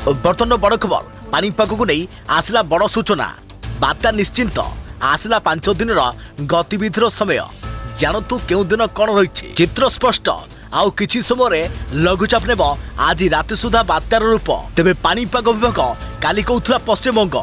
बर्तन बड़ खबर पानीपाग को नहीं आसला बड़ सूचना बात्या निश्चिंत आसला 5 दिन गतिविधि समय जानतु केउ दिन कौन रही चित्र स्पष्ट आउ किछि समय लघुचाप नेब आज राति सुधा बात्यार रूप तेबे पानीपाग विभाग काली कहूला पश्चिमबंग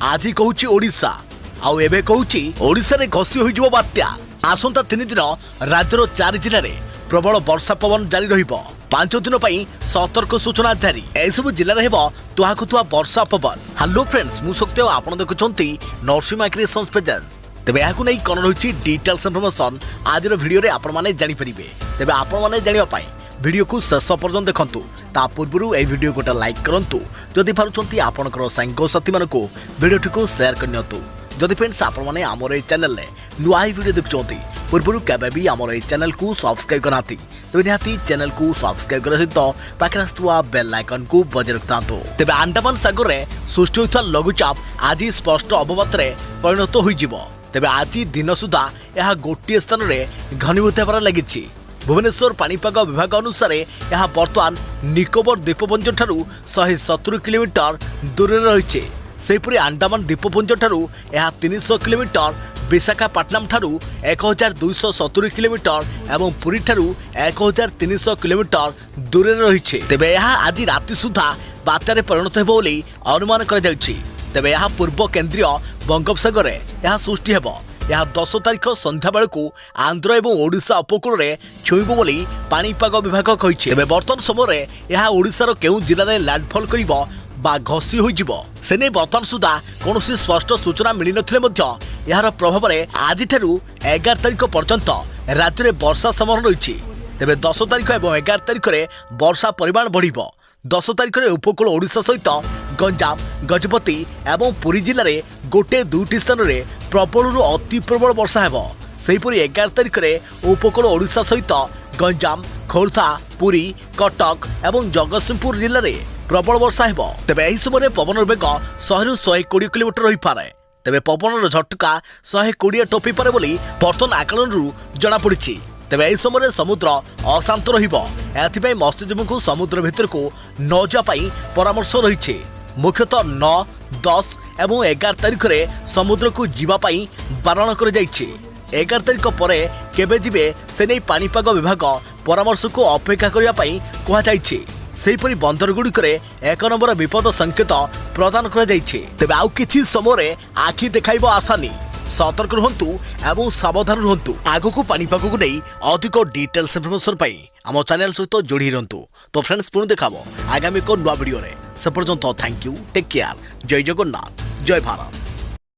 आज कहूची ओडिशा आउ एबे कहूची ओडिशा रे घसी होइजबो बात्या आसंता 3 दिन राज्यर 4 जिल्ला रे प्रबल वर्षा पवन जारी रहिबो 5 दिन सतर्क सूचना जारी एसबु जिले में तुहाकुआ वर्षा पवन। हेलो फ्रेंड्स मु शक्ति आपन देखुंती नरसिम्हा क्रिएशंस पेज तेबे याकु नै कोन रहिछि डिटेल्स इन्फॉर्मेशन आज वीडियो रे आपण माने जानि परिबे तेबे आपण माने जानिबा पई वीडियो को शेष पर्यंत देखंतु ता पूर्वरु ए वीडियो गोटा लाइक करंतु जदि पारुचंती आपनकर सांग साथी मानको वीडियो को शेयर करनियतु जदि फ्रेंड्स आपण माने हमर ए चैनल ले नुआ वीडियो देखुचंती पूर्वरु केबे भी हमर ए चैनल को सब्सक्राइब करनाती तेबे निहाती चैनल को सब्सक्राइब कर सहित पाखरे आस्तुआ बेल आइकन को बजाय रखतांतु। तेबे अंडमान सागर रे सृष्टि होइथा लघुचाप आज स्पष्ट अवमत रे परिणत होइजिवो तेबे आज दिन सुधा यह गोटे स्थान रे घनीभूत होबार लागिछि। भुवनेश्वर पानीपाग विभाग अनुसार यह बर्तमान निकोबर द्वीपपुंज ठारू 170 किलोमीटर दूर रही सेपरी अंडमान द्वीपपुंज ठारू यह 300 किलोमीटर विशाखापट्टनम ठारू 1270 किलोमीटर एवं पुरी ठारू 1300 किलोमीटर दूर रही तेबे यह आज राति सुधा बात्यारे परिणत हेबो बोली अनुमान करा जायछि। तेबे यह पूर्व केंद्रीय बंगोपसागर यह सृष्टि हेबो यह 10 तारिख संध्या बेलू आंध्र एवं ओडिशा उपकूल में छुईब बोली पानीपाग विभाग कहिछि। तेबे वर्तमान समय यह ओडिशार केउ जिल्ला रे लैंडफॉल करिवो बा घसी होइजिवो सेने वर्तमान सुधा कोनोसी स्पष्ट सूचना मिली नथिले मध्य यार प्रभाव रे आज ठारू 11 तारिख पर्यंत राज्य में वर्षा संभावना रही तेबे 10 तारिख एवं 11 तारिख रे वर्षा परिमाण बढ़िबो 10 तारिख रे उपकूल ओडिशा सहित गंजाम गजपति एवं पुरी जिले में गोटे दुईटी स्थान रे प्रबल अति प्रबल वर्षा हेबो सेहीपरि 11 तारिख रे उपकूल ओडिशा सहित गंजाम खोर्धा पुरी कटक एवं जगतसिंहपुर जिले में प्रबल वर्षा हेबो तेबे एही समय पवन वेग 100 ରୁ 120 किलोमीटर रही पारे तेबे पवन झटका 120 टोपी पारे बोली बर्तन आकलन रु जना पड़िछि। तेबे एही समय समुद्र अशांत रहिबो एथिपई मत्स्यजीवी को समुद्र भितर को न जा पाई परामर्श रहिछि। मुख्यतः 9, 10 एवं 11 तारिख रे समुद्र को जीवा पाई बारण कर जाइछि। 11 तारिख परे केबे जिबे से नै पानीपाग विभाग परामर्श को अपेक्षा करिया पाई कहा जाइछि। सेहीपरि बंदर गुड़िक 1 नंबर विपद संकेत प्रदान कर जाइछि। तेबे आउ किछि समय आखि देखाइबो आसानी सतर्क रहंतु एवं सावधान रहंतु। आगको पानीपाग को नहीं अधिक डिटेल्स इन्फॉर्मेशन पाई आम चैनल सहित जोड़ी रहंतु। तो फ्रेंड्स पुणी देखाबो आगामी को नुआ वीडियो रे से पर्यंत थैंक यू टेक केयर जय जगन्नाथ जय भारत।